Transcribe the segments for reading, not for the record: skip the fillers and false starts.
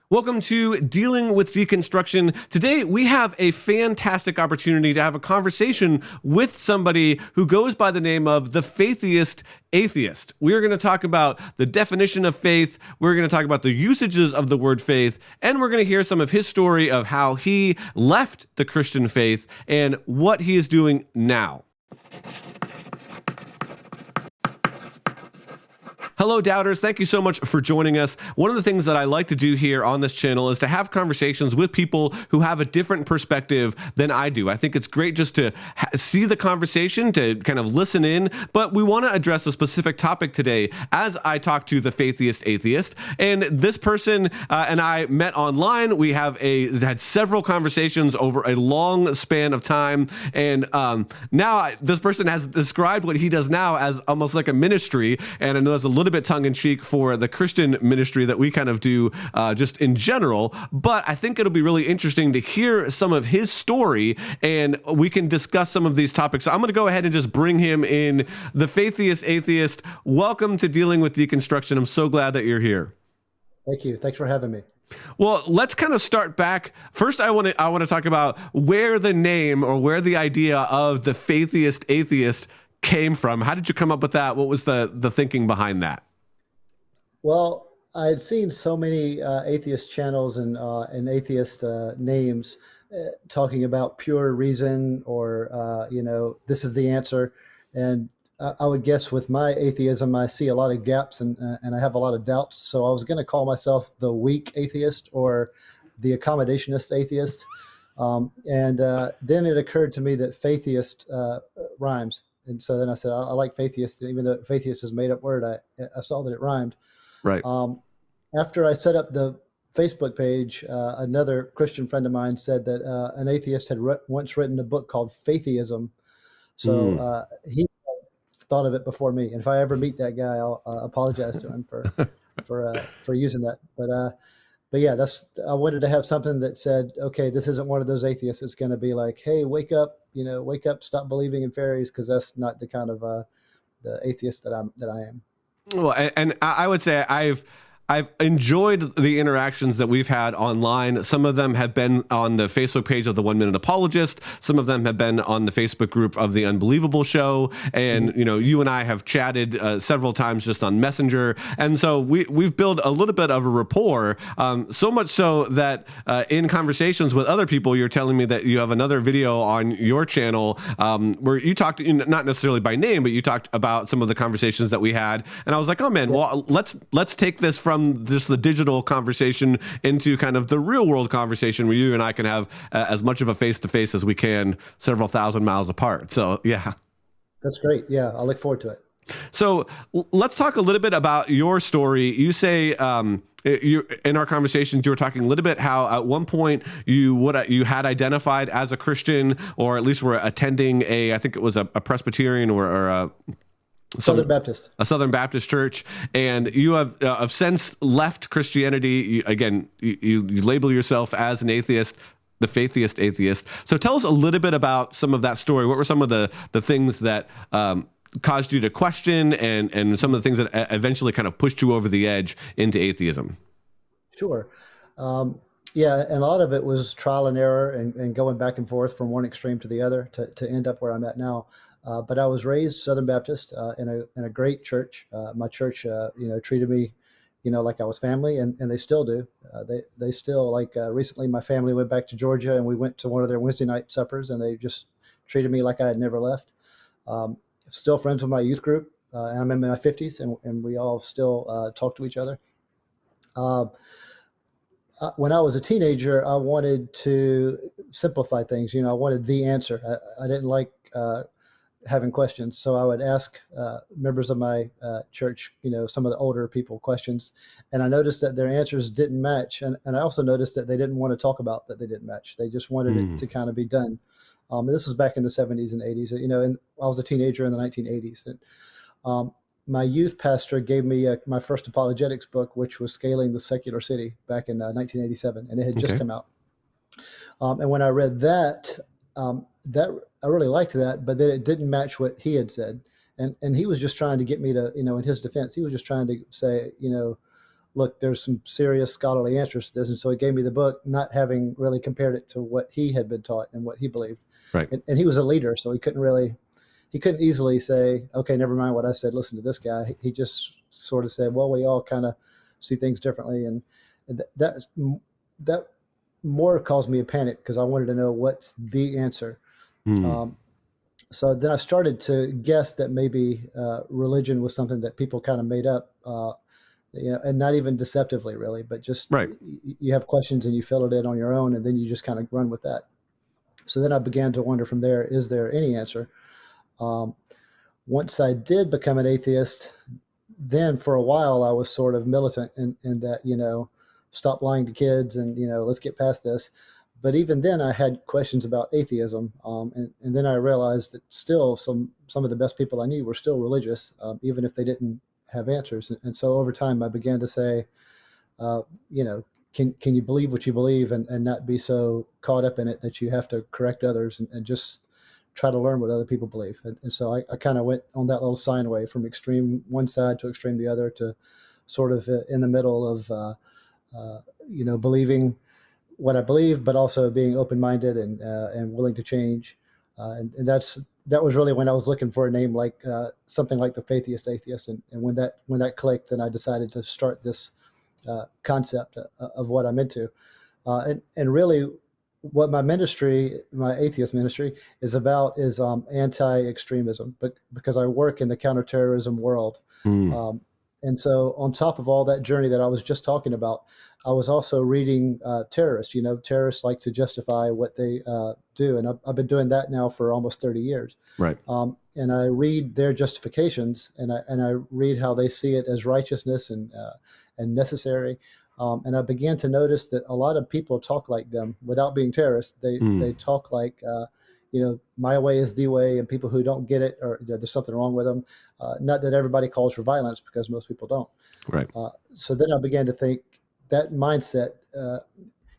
Welcome to Dealing with Deconstruction. Today, we have a fantastic opportunity to have a conversation with somebody who goes by the name of the Faithiest Atheist. We're going to talk about the definition of faith, we're going to talk about the usages of the word faith, and we're going to hear some of his story of how he left the Christian faith and what he is doing now. Hello, doubters. Thank you so much for joining us. One of the things that I like to do here on this channel is to have conversations with people who have a different perspective than I do. I think it's great just to see the conversation, to kind of listen in, but we want to address a specific topic today as I talk to the Faithiest Atheist. And this person and I met online. We have had several conversations over a long span of time. And now this person has described what he does now as almost like a ministry. And I know there's a little bit tongue-in-cheek for the Christian ministry that we kind of do just in general, but I think it'll be really interesting to hear some of his story and we can discuss some of these topics. So I'm going to go ahead and just bring him in. The Faithiest Atheist, welcome to Dealing with Deconstruction. I'm so glad that you're here. Thank you. Thanks for having me. Well, let's kind of start back. First, I want to talk about where the name or where the idea of the Faithiest Atheist came from. How did you come up with that? What was the thinking behind that? Well, I had seen so many atheist channels and atheist names talking about pure reason or, this is the answer. And I would guess with my atheism, I see a lot of gaps and I have a lot of doubts. So I was going to call myself the weak atheist or the accommodationist atheist. Then it occurred to me that Faithiest rhymes. And so then I said, I like Faithiest, even though Faithiest is a made up word, I saw that it rhymed. Right. After I set up the Facebook page, another Christian friend of mine said that an atheist had once written a book called Faithiism. So he thought of it before me. And if I ever meet that guy, I'll apologize to him for using that. But yeah, I wanted to have something that said, okay, this isn't one of those atheists. It's going to be like, hey, wake up, stop believing in fairies, because that's not the kind of the atheist that I am. Well, and I would say I've enjoyed the interactions that we've had online. Some of them have been on the Facebook page of the 1 Minute Apologist. Some of them have been on the Facebook group of the Unbelievable Show. And, you and I have chatted several times just on Messenger. And so we've built a little bit of a rapport, so much so that in conversations with other people, you're telling me that you have another video on your channel where you talked, not necessarily by name, but you talked about some of the conversations that we had. And I was like, oh, man, well, let's take this from just the digital conversation into kind of the real world conversation where you and I can have as much of a face-to-face as we can several thousand miles apart. So, yeah. That's great. Yeah, I look forward to it. So let's talk a little bit about your story. You say in our conversations, you were talking a little bit how at one point you had identified as a Christian, or at least were attending I think it was a Presbyterian or a Southern Baptist. A Southern Baptist church, and you have since left Christianity. You label yourself as an atheist, the Faithiest Atheist. So tell us a little bit about some of that story. What were some of the things that caused you to question, and some of the things that eventually kind of pushed you over the edge into atheism? Sure. Yeah, and a lot of it was trial and error and going back and forth from one extreme to the other to end up where I'm at now. But I was raised Southern Baptist in a great church. My church, treated me, like I was family, and they still do. They still, recently my family went back to Georgia and we went to one of their Wednesday night suppers, and they just treated me like I had never left. Still friends with my youth group, and I'm in my 50s, and we all still talk to each other. When I was a teenager, I wanted to simplify things. I wanted the answer. I didn't like having questions. So I would ask members of my church, some of the older people questions. And I noticed that their answers didn't match. And I also noticed that they didn't want to talk about that they didn't match. They just wanted it to kind of be done. And this was back in the 70s and 80s, and I was a teenager in the 1980s. And my youth pastor gave me my first apologetics book, which was Scaling the Secular City back in 1987. And it had just come out. And when I read that I really liked that, but then it didn't match what he had said. And he was just trying to get me to, in his defense, he was just trying to say, look, there's some serious scholarly answers to this. And so he gave me the book, not having really compared it to what he had been taught and what he believed. Right. And he was a leader, so he couldn't easily say, okay, never mind what I said, listen to this guy. He just sort of said, well, we all kind of see things differently. And that more caused me a panic because I wanted to know what's the answer. So then I started to guess that maybe religion was something that people kind of made up, and not even deceptively, really, but just you have questions and you fill it in on your own, and then you just kind of run with that. So then I began to wonder from there, is there any answer? Once I did become an atheist, then for a while I was sort of militant in that, stop lying to kids and, let's get past this. But even then I had questions about atheism. And then I realized that still some of the best people I knew were still religious, even if they didn't have answers. And so over time I began to say, can you believe what you believe and not be so caught up in it that you have to correct others and just try to learn what other people believe. And so I kind of went on that little sine wave from extreme one side to extreme the other to sort of in the middle of, believing what I believe, but also being open-minded and willing to change. And that was really when I was looking for a name like something like the Faithiest Atheist. And when that clicked, then I decided to start this concept of what I'm into. And really what my atheist ministry is about is anti-extremism, but because I work in the counterterrorism world. And so on top of all that journey that I was just talking about, I was also reading terrorists. Terrorists like to justify what they do. And I've been doing that now for almost 30 years. Right. And I read their justifications and I read how they see it as righteousness and necessary. And I began to notice that a lot of people talk like them without being terrorists. They talk like, my way is the way, and people who don't get it, or there's something wrong with them. Not that everybody calls for violence, because most people don't. Right. So then I began to think that mindset,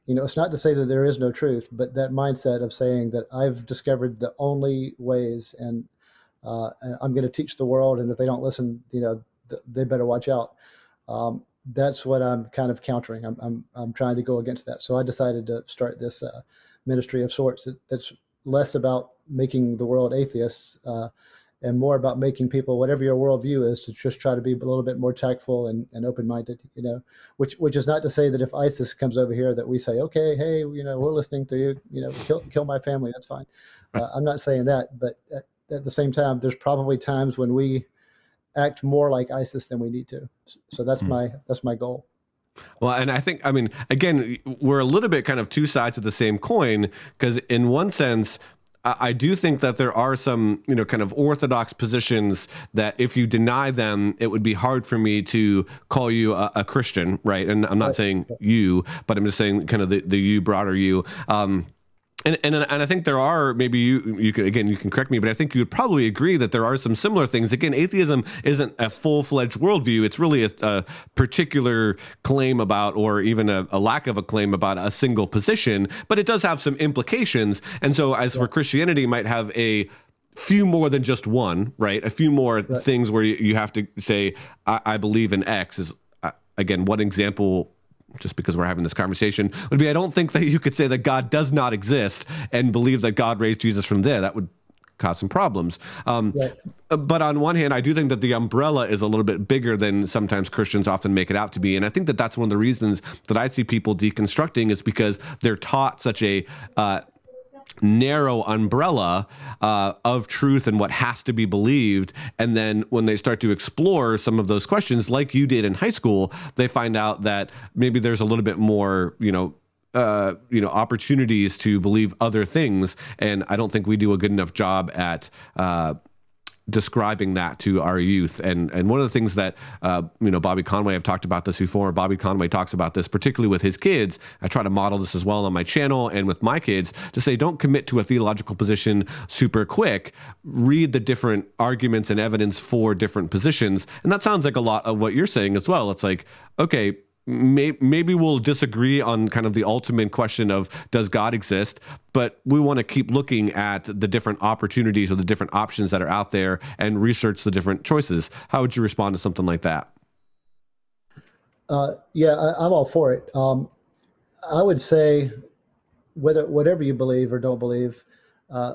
it's not to say that there is no truth, but that mindset of saying that I've discovered the only ways and I'm going to teach the world. And if they don't listen, they better watch out. That's what I'm kind of countering. I'm trying to go against that. So I decided to start this ministry of sorts that's less about making the world atheists and more about making people, whatever your worldview is, to just try to be a little bit more tactful and open-minded, which is not to say that if ISIS comes over here that we say, okay, hey, we're listening to you, kill my family. That's fine. I'm not saying that, but at the same time, there's probably times when we act more like ISIS than we need to. So that's my goal. Well, and I think, again, we're a little bit kind of two sides of the same coin, because in one sense, I do think that there are some, kind of orthodox positions that if you deny them, it would be hard for me to call you a Christian, right? And I'm not saying you, but I'm just saying kind of the you, broader you. And I think there are, maybe you can correct me, but I think you would probably agree that there are some similar things. Again, atheism isn't a full-fledged worldview. It's really a particular claim about, or even a lack of a claim about a single position, but it does have some implications. And so as for Christianity, might have a few more than just one, right? A few more things where you have to say, I believe in X. Is again, one example, just because we're having this conversation, would be, I don't think that you could say that God does not exist and believe that God raised Jesus from there. That would cause some problems. But on one hand, I do think that the umbrella is a little bit bigger than sometimes Christians often make it out to be. And I think that that's one of the reasons that I see people deconstructing, is because they're taught such a narrow umbrella of truth and what has to be believed. And then when they start to explore some of those questions, like you did in high school, they find out that maybe there's a little bit more, opportunities to believe other things. And I don't think we do a good enough job at describing that to our youth. And one of the things that, Bobby Conway, I've talked about this before. Bobby Conway talks about this, particularly with his kids. I try to model this as well on my channel and with my kids, to say, don't commit to a theological position super quick. Read the different arguments and evidence for different positions. And that sounds like a lot of what you're saying as well. It's like, okay, maybe we'll disagree on kind of the ultimate question of, does God exist? But we want to keep looking at the different opportunities or the different options that are out there and research the different choices. How would you respond to something like that? Yeah, I'm all for it. I would say whatever you believe or don't believe, uh,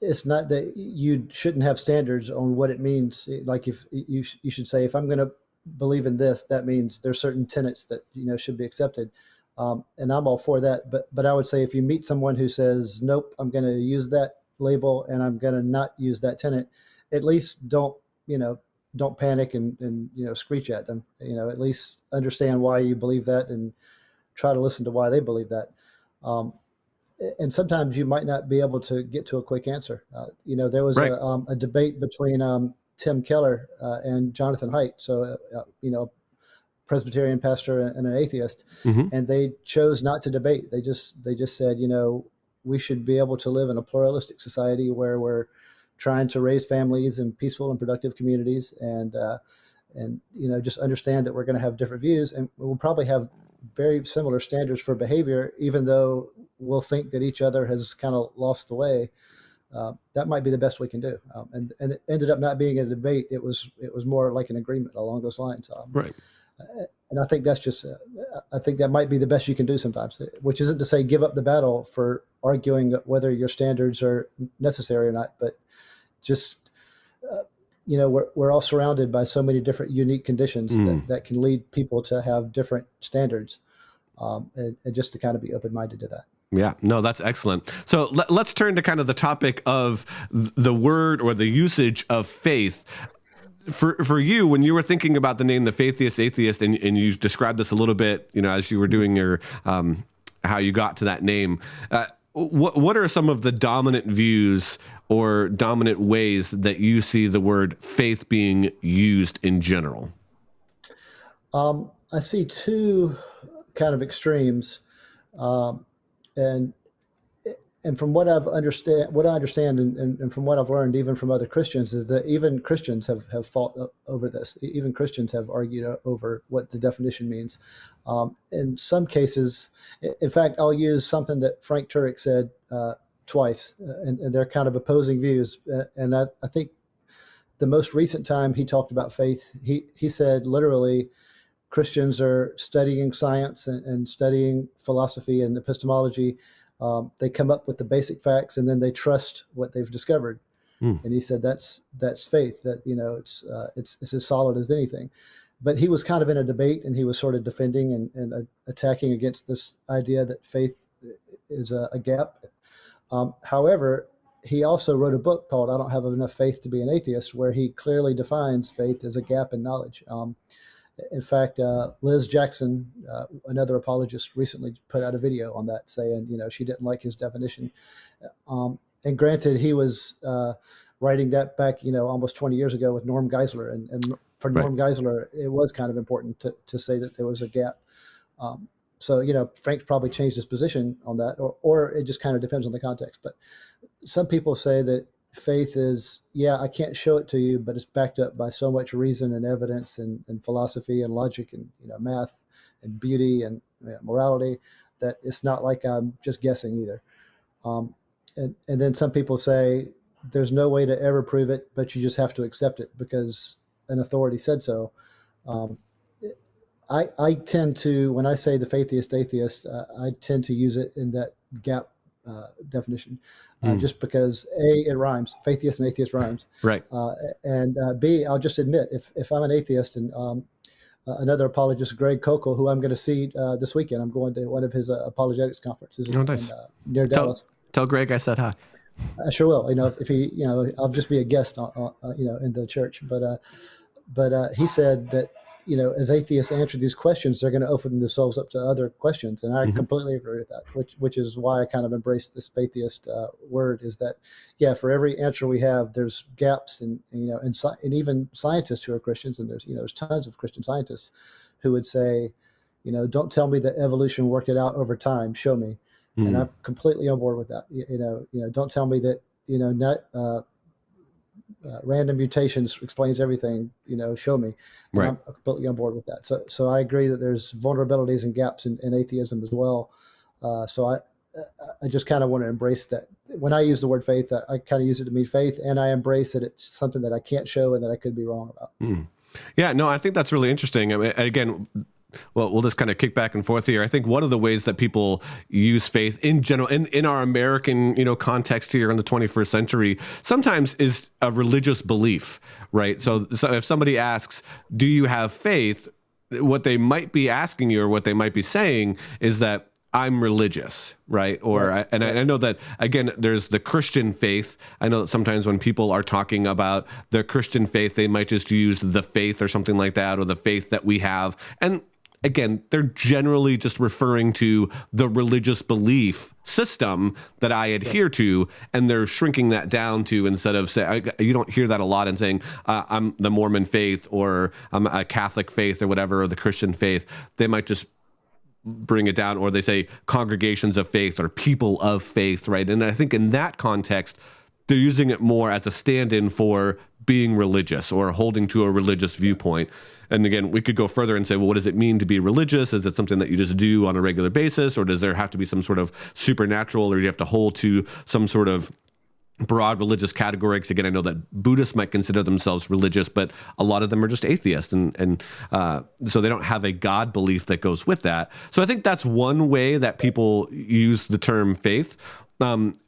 it's not that you shouldn't have standards on what it means. Like if you should say, if I'm going to believe in this, that means there's certain tenets that should be accepted, and I'm all for that. But I would say if you meet someone who says, nope, I'm going to use that label and I'm going to not use that tenet, at least don't panic and screech at them. At least understand why you believe that and try to listen to why they believe that. Um, and sometimes you might not be able to get to a quick answer. There was Right. a debate between Tim Keller and Jonathan Haidt. So, Presbyterian pastor and an atheist, Hmm. and they chose not to debate. They just said, we should be able to live in a pluralistic society where we're trying to raise families in peaceful and productive communities, and just understand that we're going to have different views, and we'll probably have very similar standards for behavior, even though we'll think that each other has kind of lost the way. That might be the best we can do. And it ended up not being a debate. It was more like an agreement along those lines. Right. And I think I think that might be the best you can do sometimes, which isn't to say give up the battle for arguing whether your standards are necessary or not, but just, we're all surrounded by so many different unique conditions that can lead people to have different standards, and just to kind of be open-minded to that. Yeah, no, that's excellent. So let's turn to kind of the topic of the word or the usage of faith. For you, when you were thinking about the name, the Faithiest Atheist, and you described this a little bit, as you were doing your how you got to that name. What are some of the dominant views or dominant ways that you see the word faith being used in general? I see two kind of extremes, and from what I understand, and from what I've learned, even from other Christians, is that even Christians have fought over this. Even Christians have argued over what the definition means. In some cases, in fact, I'll use something that Frank Turek said twice, and they're kind of opposing views. And I think the most recent time he talked about faith, he said literally, Christians are studying science and studying philosophy and epistemology. They come up with the basic facts and then they trust what they've discovered. Mm. And he said that's faith. That it's as solid as anything. But he was kind of in a debate, and he was sort of defending and attacking against this idea that faith is a gap. However, he also wrote a book called "I Don't Have Enough Faith to Be an Atheist," where he clearly defines faith as a gap in knowledge. In fact, Liz Jackson, another apologist, recently put out a video on that, saying she didn't like his definition. And granted, he was writing that back almost 20 years ago with Norm Geisler, and for Norm Geisler, it was kind of important to say that there was a gap. So Frank's probably changed his position on that, or it just kind of depends on the context. But some people say that faith is, I can't show it to you, but it's backed up by so much reason and evidence and philosophy and logic and math and beauty and morality that it's not like I'm just guessing either. And then some people say there's no way to ever prove it, but you just have to accept it because an authority said so. I tend to, when I say the Faithiest Atheist, I tend to use it in that gap definition, just because A, it rhymes. Faithiest and atheist rhymes. Right. And B, I'll just admit, if I'm an atheist and another apologist, Greg Kokel, who I'm going to see this weekend, I'm going to one of his apologetics conferences Nice. Near Dallas. Tell Greg I said hi. I sure will. If he, I'll just be a guest, in the church. But he said that, as atheists answer these questions, they're going to open themselves up to other questions. And I completely agree with that, which is why I kind of embrace this Faithiest word, is that, for every answer we have, there's gaps and even scientists who are Christians. And there's tons of Christian scientists who would say, don't tell me that evolution worked it out over time. Show me. And I'm completely on board with that. Don't tell me that, random mutations explains everything. Show me. And I'm completely on board with that. So I agree that there's vulnerabilities and gaps in atheism as well. So I just kind of want to embrace that. When I use the word faith, I kind of use it to mean faith, and I embrace that it's something that I can't show and that I could be wrong about. Yeah, no, I think that's really interesting. I mean, again, Well, we'll just kind of kick back and forth here. I think one of the ways that people use faith in general, in our American, context here in the 21st century, sometimes is a religious belief, right? So if somebody asks, do you have faith? What they might be asking you, or what they might be saying, is that I'm religious, right? I know that, again, there's the Christian faith. I know that sometimes when people are talking about their Christian faith, they might just use the faith or something like that, or the faith that we have. And again, they're generally just referring to the religious belief system that I adhere to, and they're shrinking that down to, instead of saying, you don't hear that a lot in saying, I'm the Mormon faith, or I'm a Catholic faith, or whatever, or the Christian faith. They might just bring it down, or they say congregations of faith or people of faith, right? And I think in that context, they're using it more as a stand-in for being religious or holding to a religious viewpoint. And again, we could go further and say, well, what does it mean to be religious? Is it something that you just do on a regular basis, or does there have to be some sort of supernatural, or do you have to hold to some sort of broad religious category? Because again, I know that Buddhists might consider themselves religious, but a lot of them are just atheists, and so they don't have a God belief that goes with that. So I think that's one way that people use the term faith.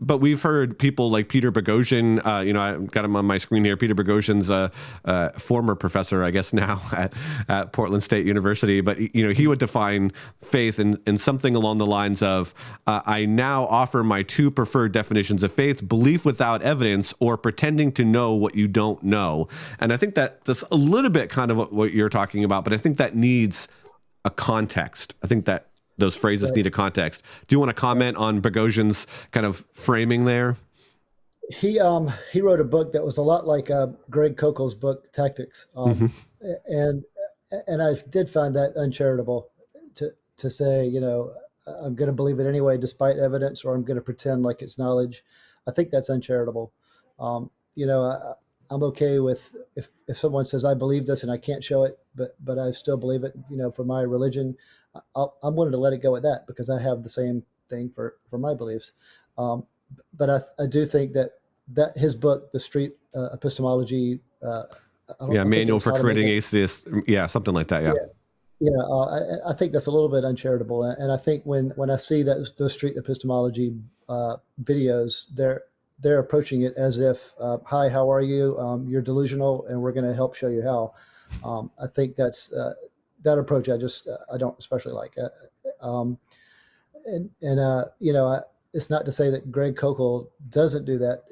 But we've heard people like Peter Bogosian, I've got him on my screen here. Peter Bogosian's a former professor, I guess now at Portland State University. But, he would define faith in something along the lines of, I now offer my two preferred definitions of faith: belief without evidence, or pretending to know what you don't know. And I think that's a little bit kind of what you're talking about, but I think that needs a context. I think that those phrases need a context. Do you want to comment on Bogosian's kind of framing there? He wrote a book that was a lot like Greg Koukl's book Tactics, and I did find that uncharitable to say, I'm going to believe it anyway despite evidence, or I'm going to pretend like it's knowledge. I think that's uncharitable. I'm okay with if someone says I believe this and I can't show it, but I still believe it, for my religion. I'm willing to let it go at that, because I have the same thing for my beliefs. But I do think that his book, The Street Epistemology, Manual for Creating Atheists, something like that, I think that's a little bit uncharitable. And I think when I see those Street Epistemology videos, they're approaching it as if, hi, how are you? You're delusional, and we're going to help show you how. I think that's that approach I don't especially like. It's not to say that Greg Koukl doesn't do that,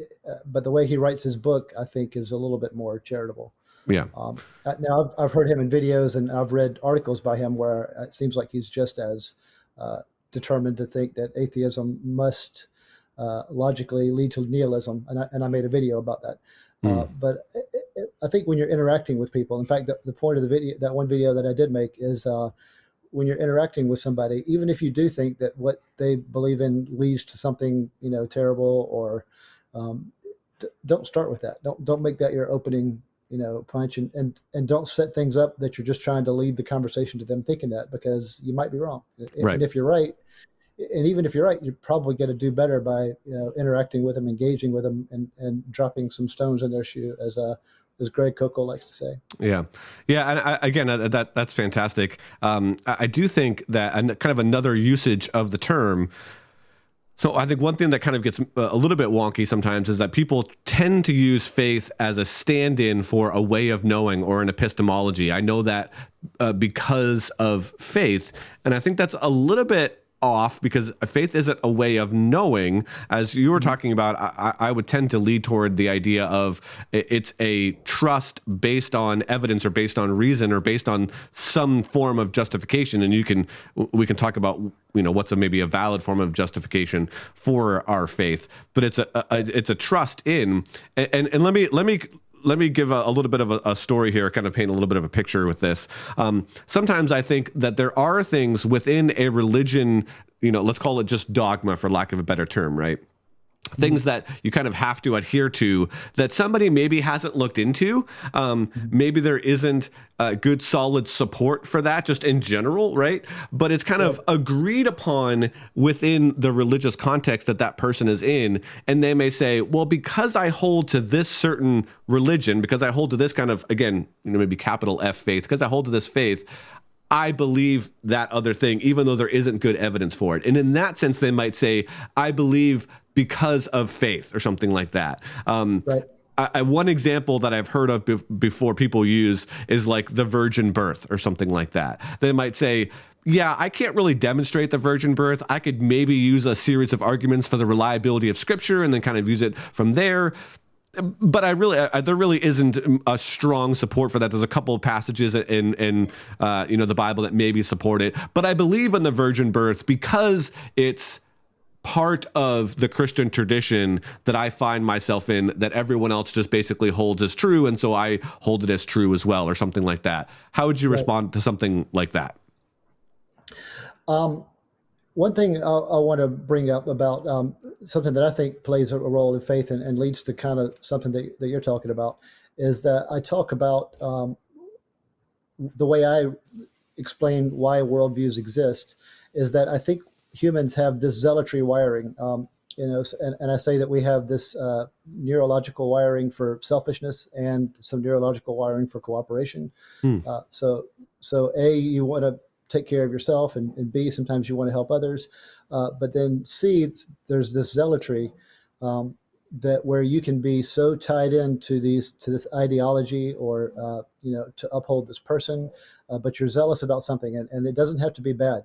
but the way he writes his book, I think, is a little bit more charitable. Yeah. Now I've heard him in videos, and I've read articles by him where it seems like he's just as determined to think that atheism must logically lead to nihilism, and I made a video about that. But I think when you're interacting with people, in fact, the point of the video, that one video that I did make, is when you're interacting with somebody, even if you do think that what they believe in leads to something, terrible, or don't start with that. Don't make that your opening, punch, and don't set things up that you're just trying to lead the conversation to them thinking that, because you might be wrong. Right. And if you're right, and even if you're right, you're probably going to do better by interacting with them, engaging with them, and dropping some stones in their shoe, as Greg Koukl likes to say. Yeah. And again, that's fantastic. I do think that kind of another usage of the term. So I think one thing that kind of gets a little bit wonky sometimes is that people tend to use faith as a stand-in for a way of knowing or an epistemology. I know that because of faith, and I think that's a little bit off, because faith isn't a way of knowing. As you were talking about, I would tend to lead toward the idea of it's a trust based on evidence, or based on reason, or based on some form of justification. And we can talk about what's maybe a valid form of justification for our faith, but it's a trust in. And let me give a little bit of a story here, kind of paint a little bit of a picture with this. Sometimes I think that there are things within a religion, let's call it just dogma, for lack of a better term, right? Things that you kind of have to adhere to that somebody maybe hasn't looked into. Maybe there isn't good, solid support for that just in general, right? But it's kind of agreed upon within the religious context that person is in. And they may say, well, because I hold to this certain religion, because I hold to this kind of, again, maybe capital F faith, because I hold to this faith, I believe that other thing, even though there isn't good evidence for it. And in that sense, they might say, I believe because of faith or something like that. Right. One example that I've heard of before people use is like the virgin birth or something like that. They might say, yeah, I can't really demonstrate the virgin birth. I could maybe use a series of arguments for the reliability of scripture and then kind of use it from there. But there really isn't a strong support for that. There's a couple of passages in the Bible that maybe support it. But I believe in the virgin birth because it's part of the Christian tradition that I find myself in, that everyone else just basically holds as true, and so I hold it as true as well, or something like that. How would you respond to something like that? One thing I want to bring up about something that I think plays a role in faith and leads to kind of something that you're talking about is that I talk about the way I explain why worldviews exist is that I think humans have this zealotry wiring, and I say that we have this neurological wiring for selfishness and some neurological wiring for cooperation. So A, you want to take care of yourself, and B, sometimes you want to help others. But then C, there's this zealotry that where you can be so tied into this ideology or to uphold this person, but you're zealous about something, and it doesn't have to be bad.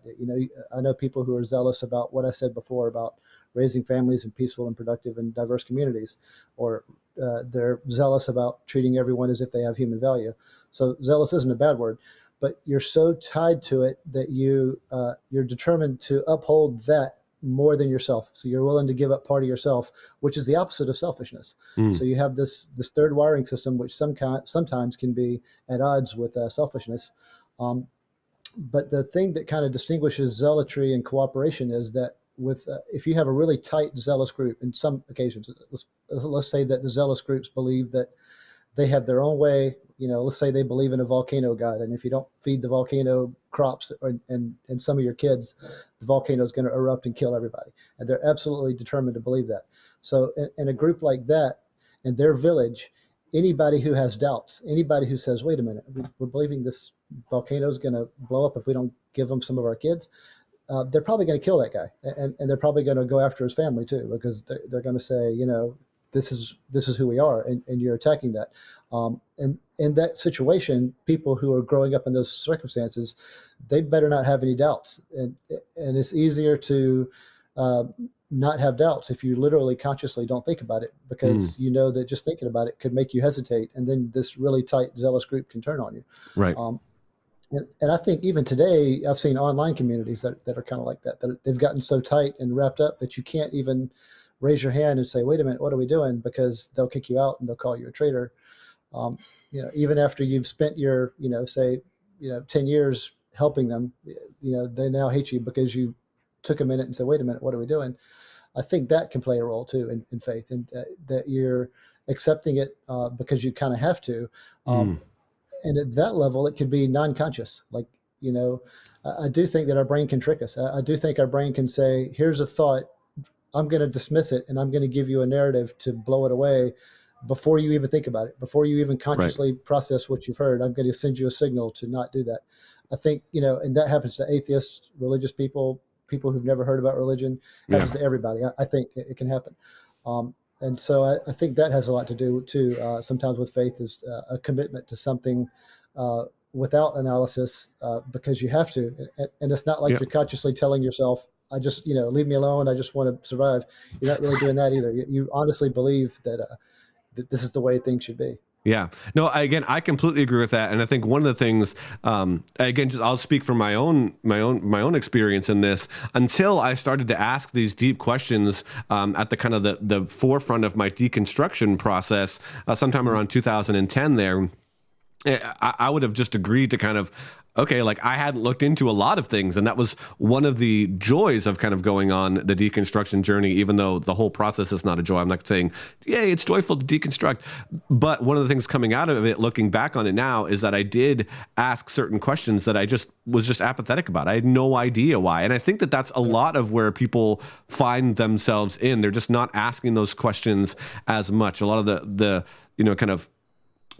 I know people who are zealous about what I said before about raising families in peaceful and productive and diverse communities, or they're zealous about treating everyone as if they have human value. So zealous isn't a bad word. But you're so tied to it that you're determined to uphold that more than yourself. So you're willing to give up part of yourself, which is the opposite of selfishness. So you have this third wiring system, which sometimes can be at odds with selfishness. But the thing that kind of distinguishes zealotry and cooperation is that if you have a really tight zealous group, in some occasions, let's say that the zealous groups believe that they have their own way. Let's say they believe in a volcano god, and if you don't feed the volcano crops and some of your kids, the volcano is going to erupt and kill everybody. And they're absolutely determined to believe that. So in a group like that, in their village, anybody who has doubts, anybody who says, wait a minute, we're believing this volcano is going to blow up if we don't give them some of our kids, they're probably going to kill that guy. And they're probably going to go after his family too, because they're going to say, this is who we are, and you're attacking that. And in that situation, people who are growing up in those circumstances, they better not have any doubts. And it's easier to not have doubts if you literally consciously don't think about it, because you know that just thinking about it could make you hesitate, and then this really tight, zealous group can turn on you. Right. And I think even today, I've seen online communities that are kind of like that they've gotten so tight and wrapped up that you can't even raise your hand and say, wait a minute, what are we doing? Because they'll kick you out and they'll call you a traitor. Even after you've spent your, 10 years helping them, they now hate you because you took a minute and said, wait a minute, what are we doing? I think that can play a role too in faith, and that you're accepting it because you kind of have to. And at that level, it could be non-conscious. Like, I do think that our brain can trick us. I do think our brain can say, here's a thought, I'm going to dismiss it, and I'm going to give you a narrative to blow it away before you even think about it, before you even consciously process what you've heard. I'm going to send you a signal to not do that. I think, and that happens to atheists, religious people who've never heard about religion, happens to everybody. I think it can happen. And so I think that has a lot to do too, sometimes with faith, is a commitment to something without analysis, because you have to. And it's not like you're consciously telling yourself, I just, leave me alone, I just want to survive. You're not really doing that either. You honestly believe that this is the way things should be. Yeah. No, I completely agree with that. And I think one of the things, I'll speak from my own experience in this. Until I started to ask these deep questions at the kind of the forefront of my deconstruction process, sometime around 2010 there, I would have just agreed to kind of, okay, like I hadn't looked into a lot of things. And that was one of the joys of kind of going on the deconstruction journey, even though the whole process is not a joy. I'm not saying, yay, it's joyful to deconstruct. But one of the things coming out of it, looking back on it now, is that I did ask certain questions that I was just apathetic about. I had no idea why. And I think that that's a lot of where people find themselves in. They're just not asking those questions as much. A lot of the kind of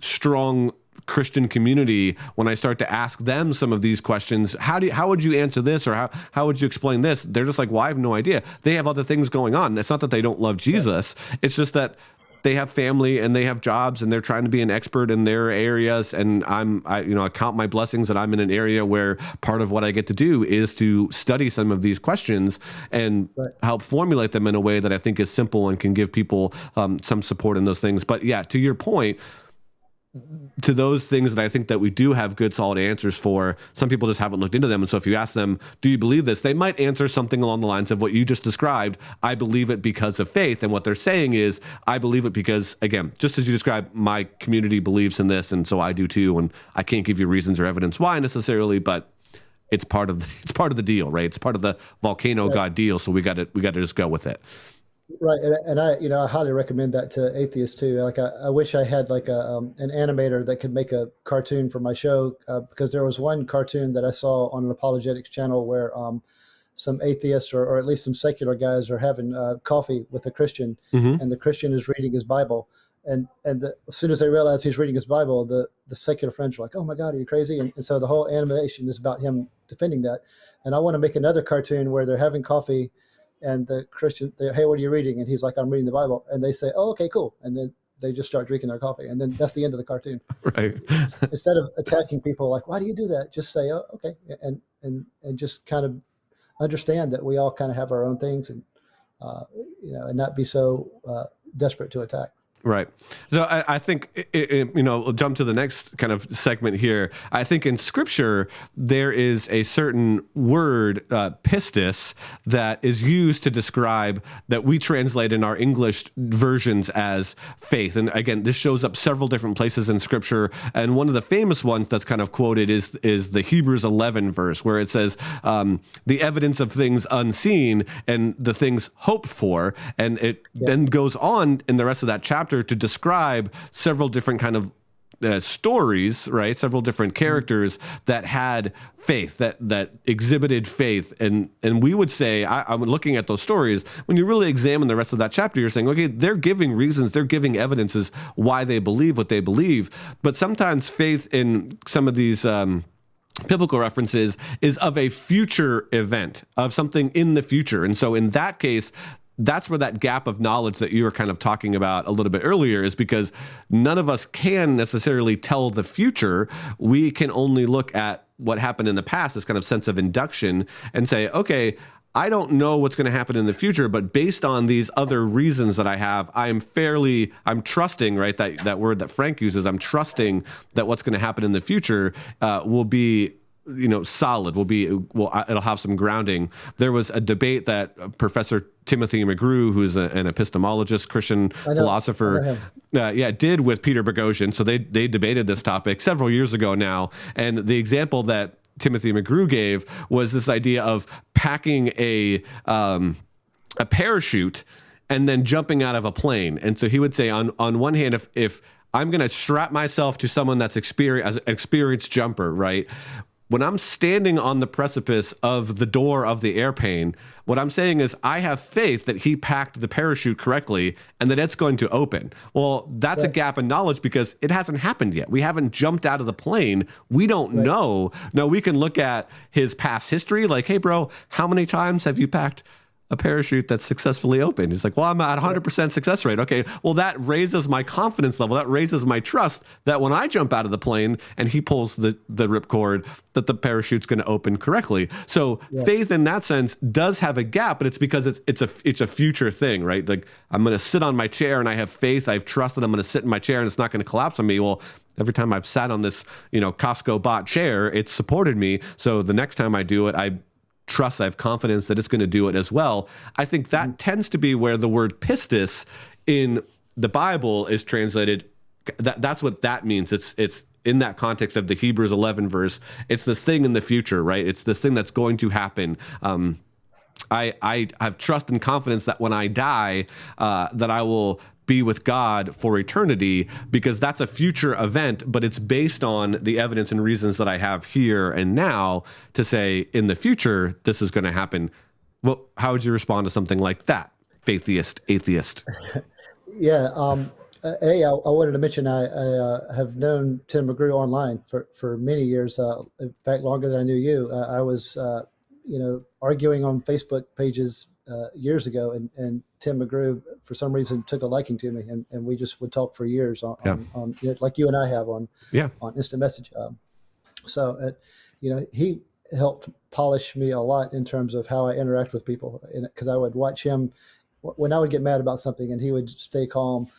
strong Christian community, when I start to ask them some of these questions, how would you answer this, or how would you explain this? They're just like, well, I have no idea. They have other things going on. It's not that they don't love Jesus. It's just that they have family and they have jobs and they're trying to be an expert in their areas. And I count my blessings that I'm in an area where part of what I get to do is to study some of these questions and help formulate them in a way that I think is simple and can give people some support in those things. But yeah, to your point, to those things that I think that we do have good, solid answers for, some people just haven't looked into them. And so if you ask them, do you believe this? They might answer something along the lines of what you just described. I believe it because of faith. And what they're saying is, I believe it because, again, just as you described, my community believes in this, and so I do too. And I can't give you reasons or evidence why necessarily, but it's part of the deal, right? It's part of the volcano God deal. So we got to just go with it. Right, and I highly recommend that to atheists too. Like I wish I had like an animator that could make a cartoon for my show, because there was one cartoon that I saw on an apologetics channel where some atheists or at least some secular guys are having coffee with a Christian, and the Christian is reading his Bible, and as soon as they realize he's reading his Bible, the secular friends are like, "Oh my God, are you crazy?" And so the whole animation is about him defending that. And I want to make another cartoon where they're having coffee. And the Christian, hey, what are you reading? And he's like, I'm reading the Bible. And they say, oh, okay, cool. And then they just start drinking their coffee. And then that's the end of the cartoon. Right. Instead of attacking people like, why do you do that? Just say, oh, okay. And just kind of understand that we all kind of have our own things, and, and not be so desperate to attack. Right. So I think, we'll jump to the next kind of segment here. I think in Scripture, there is a certain word, pistis, that is used to describe, that we translate in our English versions as faith. And again, this shows up several different places in Scripture. And one of the famous ones that's kind of quoted is the Hebrews 11 verse, where it says, the evidence of things unseen and the things hoped for. And it then goes on in the rest of that chapter to describe several different kind of stories, right? Several different characters that had faith, that exhibited faith. And we would say, I'm looking at those stories, when you really examine the rest of that chapter, you're saying, okay, they're giving reasons, they're giving evidences why they believe what they believe. But sometimes faith in some of these biblical references is of a future event, of something in the future. And so in that case, that's where that gap of knowledge that you were kind of talking about a little bit earlier is, because none of us can necessarily tell the future. We can only look at what happened in the past, this kind of sense of induction, and say, okay, I don't know what's going to happen in the future, but based on these other reasons that I have, I'm trusting, right? That word that Frank uses, I'm trusting that what's going to happen in the future will be, solid, it'll have some grounding. There was a debate that Professor Timothy McGrew, who's an epistemologist, Christian philosopher, did with Peter Bogosian. So they debated this topic several years ago now. And the example that Timothy McGrew gave was this idea of packing a parachute and then jumping out of a plane. And so he would say, on one hand, if I'm going to strap myself to someone that's an experienced jumper, right? When I'm standing on the precipice of the door of the airplane, what I'm saying is I have faith that he packed the parachute correctly and that it's going to open. Well, that's a gap in knowledge because it hasn't happened yet. We haven't jumped out of the plane. We don't know. No, we can look at his past history, like, hey, bro, how many times have you packed a parachute that's successiply opened? He's like, well, I'm at 100% success rate. Okay, well, that raises my confidence level. That raises my trust that when I jump out of the plane and he pulls the ripcord, that the parachute's going to open correctly. So faith in that sense does have a gap, but it's because it's a future thing, right? Like, I'm going to sit on my chair and I have faith, I have trust that I'm going to sit in my chair and it's not going to collapse on me. Well, every time I've sat on this, Costco bought chair, it's supported me. So the next time I do it, I trust, I have confidence that it's going to do it as well. I think that tends to be where the word pistis in the Bible is translated. That's what that means. It's in that context of the Hebrews 11 verse. It's this thing in the future, right? It's this thing that's going to happen. I have trust and confidence that when I die, that I will be with God for eternity, because that's a future event, but it's based on the evidence and reasons that I have here and now to say in the future, this is going to happen. Well, how would you respond to something like that, Faithiest Atheist? I wanted to mention I have known Tim McGrew online for many years. In fact, longer than I knew you. I was, arguing on Facebook pages years ago, and Tim McGrew, for some reason, took a liking to me, and we just would talk for years on like you and I have on Yeah. on instant message. He helped polish me a lot in terms of how I interact with people, because I would watch him when I would get mad about something, and he would stay calm.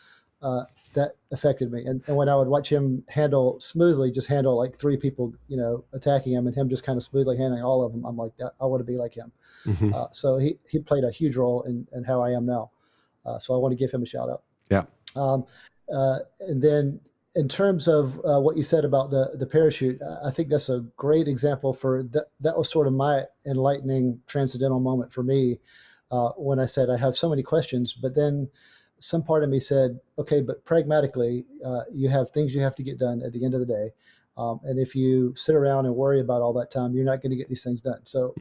That affected me. And when I would watch him just handle like three people, attacking him, and him just kind of smoothly handling all of them, I'm like, I want to be like him. Mm-hmm. So he played a huge role in how I am now. So I want to give him a shout out. Yeah. And then in terms of what you said about the parachute, I think that's a great example for that. That was sort of my enlightening transcendental moment for me, when I said I have so many questions, but then some part of me said, okay, but pragmatically, you have things you have to get done at the end of the day. And if you sit around and worry about all that time, you're not going to get these things done. So,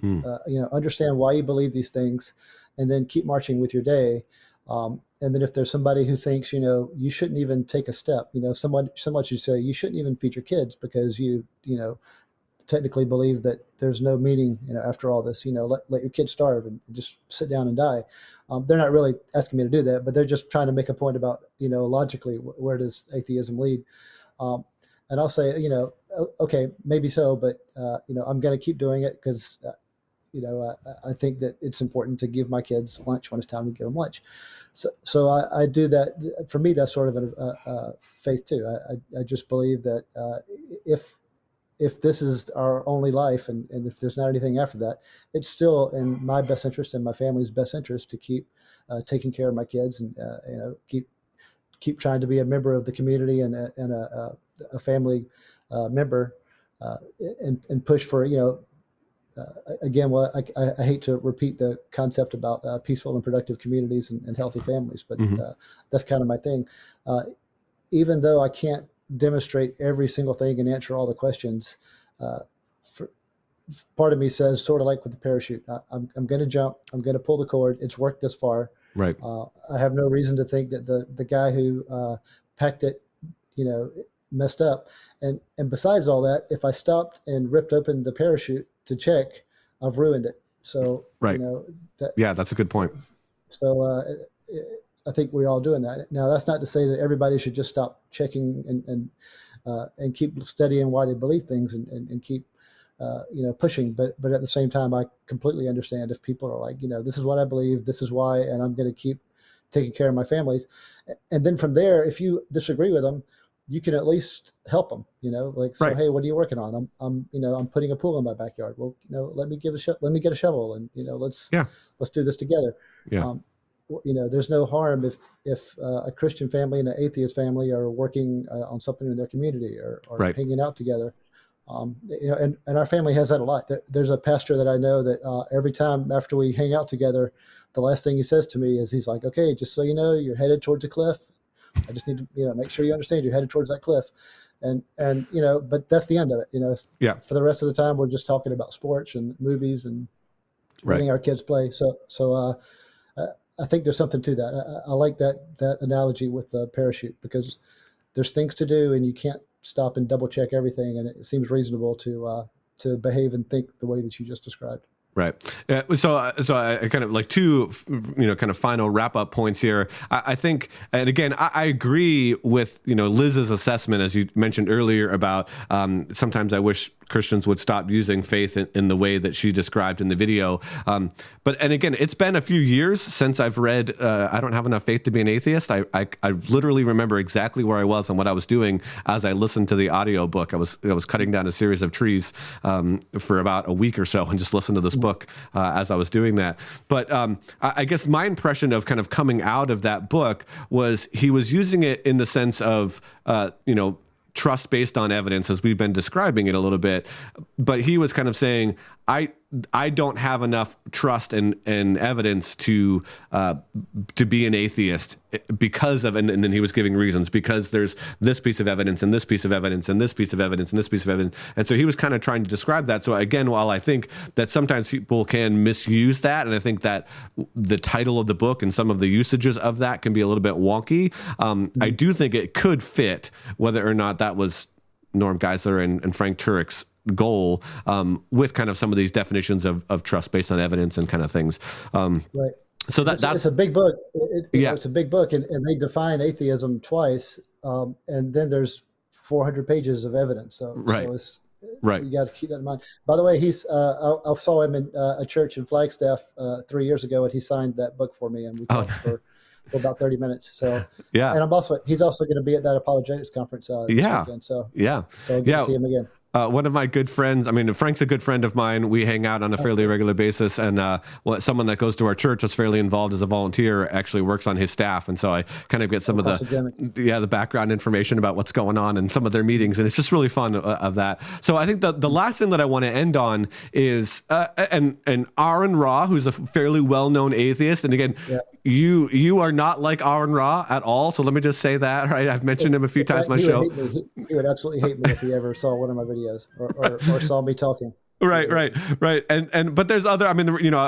understand why you believe these things, and then keep marching with your day. And then if there's somebody who thinks, you shouldn't even take a step, someone should say, you shouldn't even feed your kids because you technically believe that there's no meaning, after all this, let your kids starve and just sit down and die. They're not really asking me to do that, but they're just trying to make a point about, logically, where does atheism lead? And I'll say, okay, maybe so, but, I'm going to keep doing it because, I think that it's important to give my kids lunch when it's time to give them lunch. So I do that. For me, that's sort of a faith too. I just believe that if this is our only life, and if there's not anything after that, it's still in my best interest and my family's best interest to keep taking care of my kids, and keep trying to be a member of the community and a family member, and push for, again, well, I hate to repeat the concept about peaceful and productive communities and healthy families, but that's kind of my thing. Even though I can't demonstrate every single thing and answer all the questions, part of me says, sort of like with the parachute, I'm going to jump, I'm going to pull the cord. It's worked this far. Right. I have no reason to think that the guy who packed it, messed up. And besides all that, if I stopped and ripped open the parachute to check, I've ruined it. So, right. That's a good point. So I think we're all doing that. Now, that's not to say that everybody should just stop checking and keep studying why they believe things and keep, pushing. But at the same time, I completely understand if people are like, this is what I believe, this is why, and I'm going to keep taking care of my families. And then from there, if you disagree with them, you can at least help them, so, right. Hey, what are you working on? I'm putting a pool in my backyard. Well, let me get a shovel, and, let's do this together. Yeah. There's no harm if a Christian family and an atheist family are working on something in their community or right. hanging out together. And our family has that a lot. There's a pastor that I know that every time after we hang out together, the last thing he says to me is, he's like, okay, just so you know, you're headed towards a cliff. I just need to, make sure you understand you're headed towards that cliff. And but that's the end of it. Yeah. For the rest of the time, we're just talking about sports and movies and letting our kids play. So I think there's something to that. I like that analogy with the parachute, because there's things to do and you can't stop and double check everything. And it seems reasonable to behave and think the way that you just described. Right. So I kind of like two, kind of final wrap up points here. I think, and again, I agree with, Liz's assessment, as you mentioned earlier, about sometimes I wish Christians would stop using faith in the way that she described in the video. And again, it's been a few years since I've read I Don't Have Enough Faith to Be an Atheist. I literally remember exactly where I was and what I was doing as I listened to the audio book. I was cutting down a series of trees for about a week or so and just listened to this book as I was doing that. But I guess my impression of kind of coming out of that book was he was using it in the sense of, trust based on evidence, as we've been describing it a little bit. But he was kind of saying, I don't have enough trust and evidence to be an atheist because of, and then he was giving reasons, because there's this piece of evidence and this piece of evidence and this piece of evidence and this piece of evidence. And so he was kind of trying to describe that. So again, while I think that sometimes people can misuse that, and I think that the title of the book and some of the usages of that can be a little bit wonky, I do think it could fit, whether or not that was Norm Geisler and Frank Turek's goal, with kind of some of these definitions of trust based on evidence and kind of things. Right. So that's it's a big book. Yeah. It's a big book, and they define atheism twice, and then there's 400 pages of evidence. So, Right. so it's, Right. you got to keep that in mind. By the way, I saw him in a church in Flagstaff 3 years ago, and he signed that book for me, and we talked for about 30 minutes. So Yeah. and he's also going to be at that apologetics conference this weekend. So I'll get to see him again. One of my good friends, I mean, Frank's a good friend of mine. We hang out on a fairly regular basis. And someone that goes to our church was fairly involved as a volunteer, actually works on his staff. And so I kind of get some of the background information about what's going on in some of their meetings. And it's just really fun of that. So I think the last thing that I want to end on is, and Aaron Ra, who's a fairly well-known atheist. And again, you are not like Aaron Ra at all. So let me just say that, right? I've mentioned him a few times on my show. He would absolutely hate me if he ever saw one of my videos or saw me talking. Right. But there's other, I mean,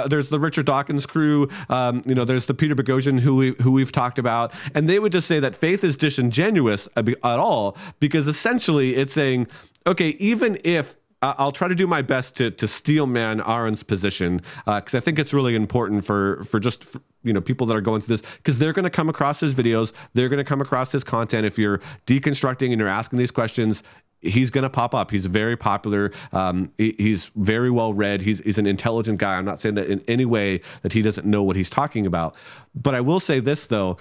there's the Richard Dawkins crew, there's the Peter Bogosian who we've talked about, and they would just say that faith is disingenuous at all, because essentially it's saying, okay, even if I'll try to do my best to steel man Aaron's position, because I think it's really important for people that are going through this, because they're going to come across his videos, they're going to come across his content. If you're deconstructing and you're asking these questions, he's going to pop up. He's very popular. He's very well read. He's an intelligent guy. I'm not saying that in any way that he doesn't know what he's talking about. But I will say this, though.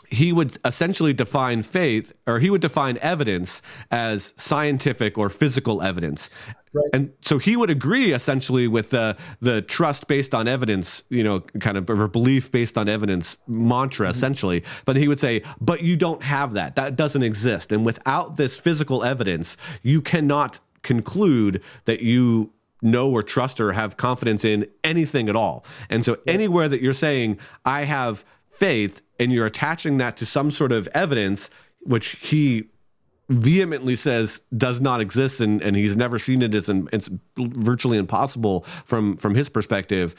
He would essentially define faith, or he would define evidence as scientific or physical evidence. Right. And so he would agree essentially with the trust based on evidence, kind of, or belief based on evidence mantra, essentially. But he would say, but you don't have that. That doesn't exist. And without this physical evidence, you cannot conclude that you know or trust or have confidence in anything at all. And so anywhere that you're saying, I have faith, and you're attaching that to some sort of evidence, which he vehemently says does not exist, and he's never seen it, it's virtually impossible from his perspective,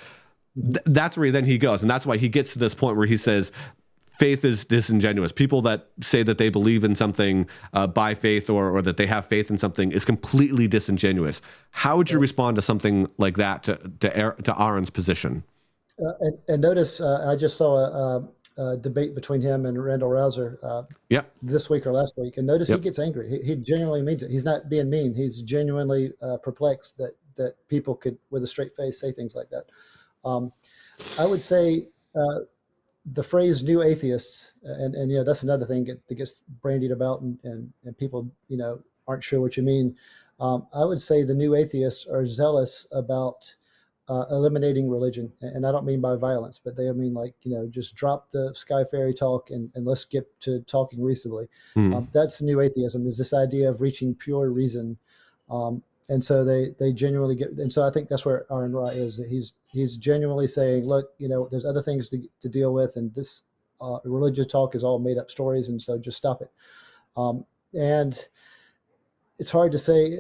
that's where then he goes. And that's why he gets to this point where he says faith is disingenuous. People that say that they believe in something by faith, or that they have faith in something, is completely disingenuous. How would you respond to something like that, to Aaron's position? And notice, I just saw a debate between him and Randall Rouser this week or last week, and notice he gets angry. He genuinely means it. He's not being mean. He's genuinely perplexed that people could, with a straight face, say things like that. I would say the phrase "new atheists," and that's another thing that gets brandied about, and people aren't sure what you mean. I would say the new atheists are zealous about eliminating religion, and I don't mean by violence, but they mean just drop the sky fairy talk and let's get to talking reasonably. That's new atheism, is this idea of reaching pure reason, and so they genuinely get. And so I think that's where Aaron Ra is. That he's genuinely saying, look, there's other things to deal with, and this religious talk is all made up stories, and so just stop it. And it's hard to say.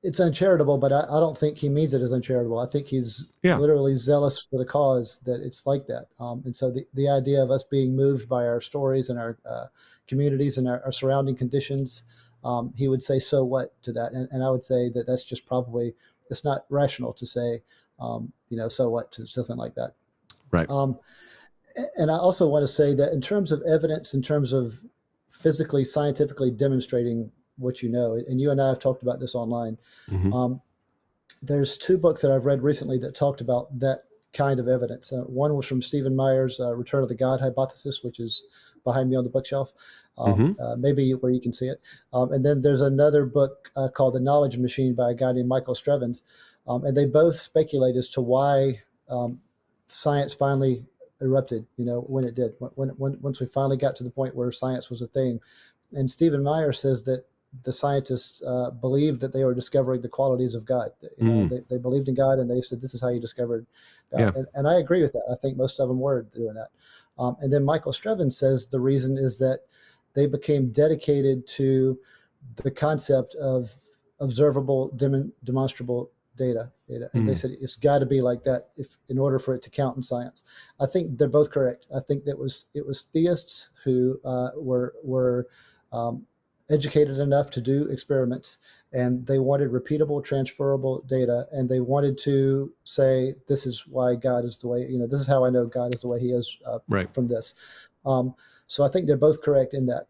It's uncharitable, but I don't think he means it as uncharitable. I think he's literally zealous for the cause, that it's like that. And so the idea of us being moved by our stories and our communities and our surrounding conditions, he would say, so what to that? And I would say that that's just probably, it's not rational to say, so what to something like that. Right. And I also want to say that in terms of evidence, in terms of physically, scientifically demonstrating what and you and I have talked about this online. There's two books that I've read recently that talked about that kind of evidence. One was from Stephen Meyer's Return of the God Hypothesis, which is behind me on the bookshelf, maybe where you can see it. And then there's another book called The Knowledge Machine by a guy named Michael Strevens. And they both speculate as to why science finally erupted, when it did, once we finally got to the point where science was a thing. And Stephen Meyer says that the scientists believed that they were discovering the qualities of God. They believed in God, and they said, this is how you discovered God. Yeah. And I agree with that. I think most of them were doing that. And then Michael Strevin says the reason is that they became dedicated to the concept of observable, demonstrable data. And they said it's got to be like that in order for it to count in science. I think they're both correct. I think that it was theists who were educated enough to do experiments, and they wanted repeatable, transferable data, and they wanted to say, this is why God is the way, this is how I know God is the way he is from this. So I think they're both correct in that.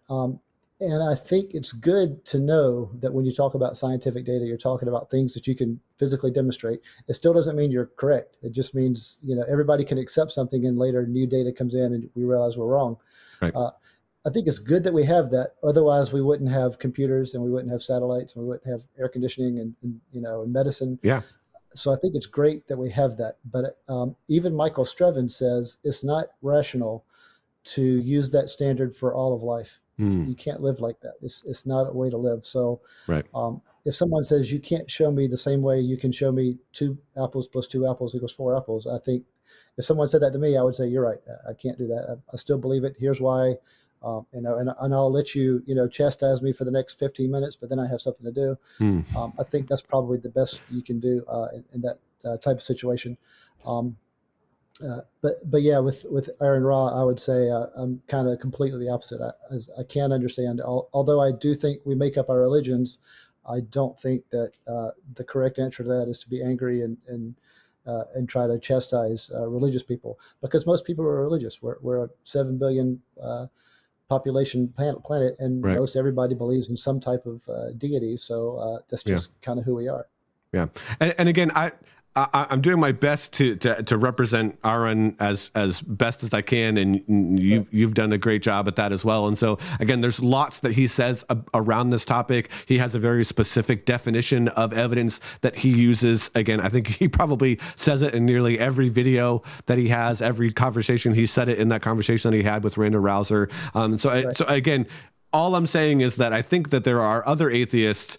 And I think it's good to know that when you talk about scientific data, you're talking about things that you can physically demonstrate. It still doesn't mean you're correct. It just means, everybody can accept something and later new data comes in and we realize we're wrong. Right. I think it's good that we have that. Otherwise, we wouldn't have computers and we wouldn't have satellites and we wouldn't have air conditioning and medicine. Yeah. So I think it's great that we have that. But even Michael Strevin says it's not rational to use that standard for all of life. You can't live like that. It's not a way to live. So right. If someone says you can't show me the same way you can show me 2 apples plus 2 apples equals 4 apples, I think if someone said that to me, I would say, you're right. I can't do that. I still believe it. Here's why. And I'll let you, chastise me for the next 15 minutes, but then I have something to do. I think that's probably the best you can do in that type of situation. But yeah, with Aaron Ra, I would say I'm kind of completely the opposite. I can't understand. Although I do think we make up our religions, I don't think that the correct answer to that is to be angry and try to chastise religious people, because most people are religious. We're a 7 billion population planet, and right. most everybody believes in some type of deity. So that's just kind of who we are. Yeah, and again, I'm doing my best to represent Aaron as best as I can, and you've done a great job at that as well. And so again, there's lots that he says around this topic. He has a very specific definition of evidence that he uses. Again, I think he probably says it in nearly every video that he has, every conversation. He said it in that conversation that he had with Randa Rouser. So again, all I'm saying is that I think that there are other atheists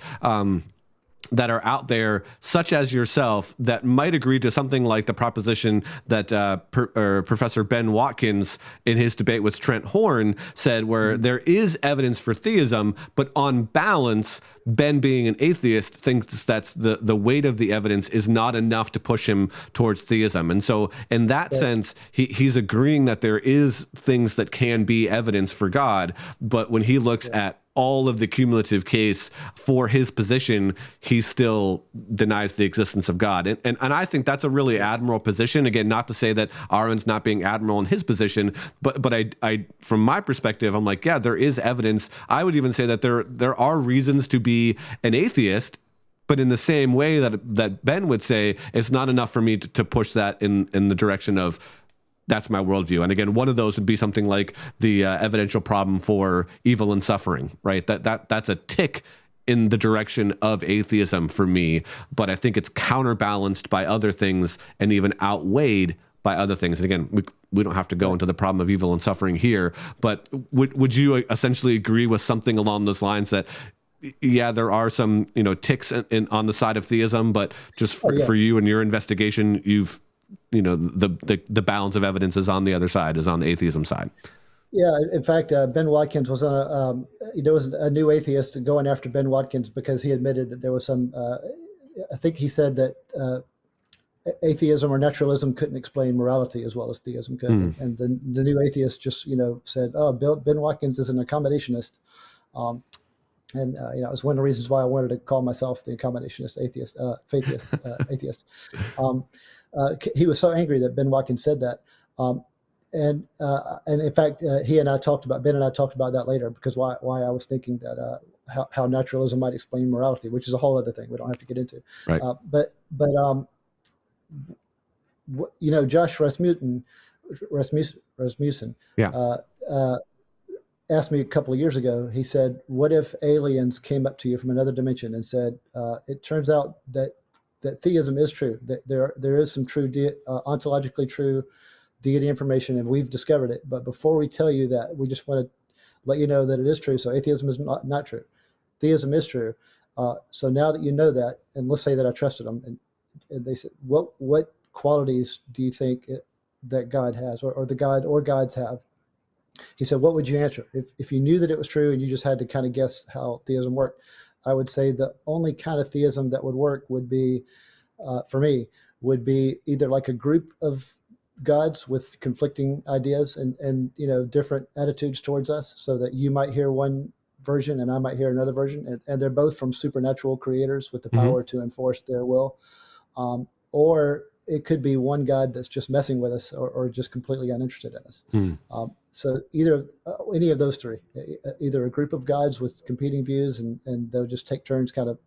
that are out there, such as yourself, that might agree to something like the proposition that Professor Ben Watkins, in his debate with Trent Horn, said, where there is evidence for theism, but on balance, Ben, being an atheist, thinks that's the weight of the evidence is not enough to push him towards theism. And so in that sense, he's agreeing that there is things that can be evidence for God, but when he looks at all of the cumulative case for his position, he still denies the existence of God. And I think that's a really admirable position. Again, not to say that Aaron's not being admirable in his position, but I from my perspective, I'm like, yeah, there is evidence. I would even say that there are reasons to be an atheist, but in the same way that Ben would say, it's not enough for me to push that in the direction of, that's my worldview. And again, one of those would be something like the evidential problem for evil and suffering, right? That's a tick in the direction of atheism for me, but I think it's counterbalanced by other things and even outweighed by other things. And again, we don't have to go into the problem of evil and suffering here, but would you essentially agree with something along those lines that, yeah, there are some ticks on the side of theism, but just for you and your investigation, you've the balance of evidence is on the other side, is on the atheism side. Yeah, in fact, Ben Watkins was on there was a new atheist going after Ben Watkins because he admitted that there was some, I think he said that atheism or naturalism couldn't explain morality as well as theism could. And the new atheist just, said, oh, Ben Watkins is an accommodationist. And it was one of the reasons why I wanted to call myself the accommodationist atheist, Faithiest Atheist. He was so angry that Ben Watkins said that. And in fact, Ben and I talked about that later, because why I was thinking that how naturalism might explain morality, which is a whole other thing we don't have to get into. Right. But Josh Rasmussen asked me a couple of years ago. He said, what if aliens came up to you from another dimension and said, it turns out that theism is true, that there is some true ontologically true deity information, and we've discovered it. But before we tell you that, we just want to let you know that it is true. So atheism is not true. theism is true. So now that you know that, and let's say that I trusted them, and they said, what qualities do you think that God has, or the God or gods have? He said, what would you answer? If you knew that it was true and you just had to kind of guess how theism worked, I would say the only kind of theism that would work would be, for me, would be either like a group of gods with conflicting ideas and different attitudes towards us, so that you might hear one version and I might hear another version, and they're both from supernatural creators with the power to enforce their will. Or it could be one God that's just messing with us, or just completely uninterested in us. So either any of those three, either a group of gods with competing views and they'll just take turns kind of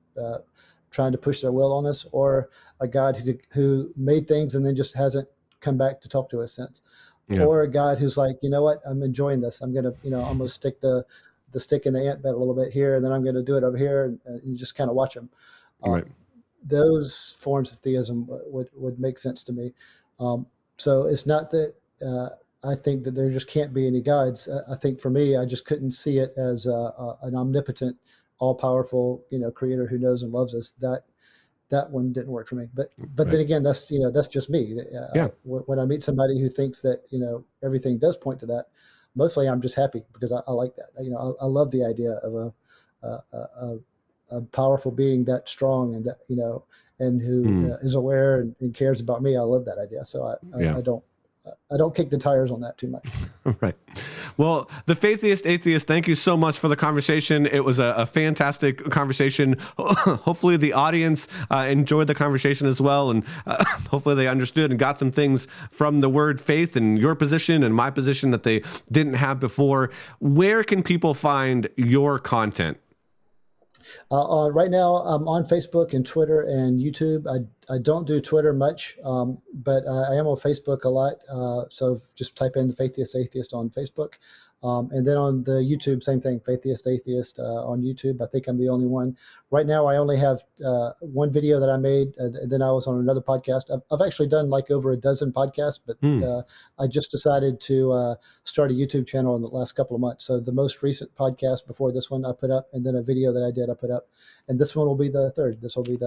trying to push their will on us, or a God who made things and then just hasn't come back to talk to us since. Or a God who's like, you know what, I'm enjoying this. I'm going to, I'm going to stick the stick in the ant bed a little bit here, and then I'm going to do it over here, and you just kind of watch them. Right. Those forms of theism would make sense to me. So it's not that I think that there just can't be any gods. I think for me, I just couldn't see it as an omnipotent, all-powerful, creator who knows and loves us. That one didn't work for me. But Right. then again, that's just me. When I meet somebody who thinks that everything does point to that, mostly I'm just happy because I like that. I love the idea of a powerful being that strong and that and who is aware and cares about me. I love that idea. So I don't kick the tires on that too much. Right. Well, the Faithiest Atheist, thank you so much for the conversation. It was a fantastic conversation. Hopefully the audience enjoyed the conversation as well. And hopefully they understood and got some things from the word faith and your position and my position that they didn't have before. Where can people find your content? Right now, I'm on Facebook and Twitter and YouTube. I don't do Twitter much, but I am on Facebook a lot. So just type in the Faithiest Atheist on Facebook. And then on the YouTube, same thing, Faithiest Atheist on YouTube. I think I'm the only one. Right now, I only have one video that I made. And then I was on another podcast. I've actually done like over a dozen podcasts, but I just decided to start a YouTube channel in the last couple of months. So the most recent podcast before this one I put up, and then a video that I did I put up. And this one will be the third. This will be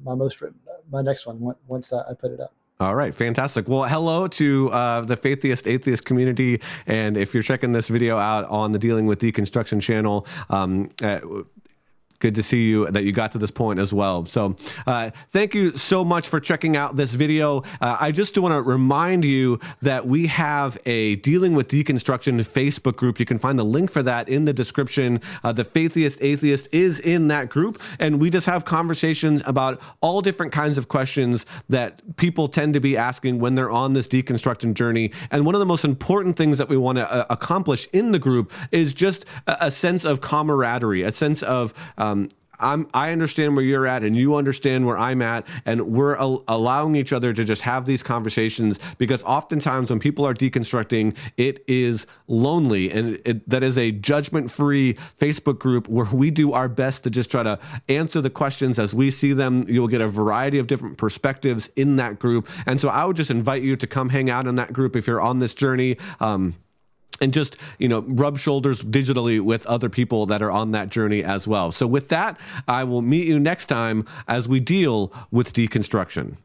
my next one once I put it up. All right. Fantastic. Well, hello to the Faithiest Atheist community. And if you're checking this video out on the Dealing with Deconstruction channel, good to see you that you got to this point as well. So thank you so much for checking out this video. I just want to remind you that we have a Dealing with Deconstruction Facebook group. You can find the link for that in the description. The Faithiest Atheist is in that group, and we just have conversations about all different kinds of questions that people tend to be asking when they're on this deconstruction journey. And one of the most important things that we want to accomplish in the group is just a sense of camaraderie, a sense of I understand where you're at and you understand where I'm at, and we're allowing each other to just have these conversations, because oftentimes when people are deconstructing, it is lonely, and that is a judgment-free Facebook group where we do our best to just try to answer the questions as we see them. You'll get a variety of different perspectives in that group, and so I would just invite you to come hang out in that group if you're on this journey. And just, rub shoulders digitally with other people that are on that journey as well. So with that, I will meet you next time as we deal with deconstruction.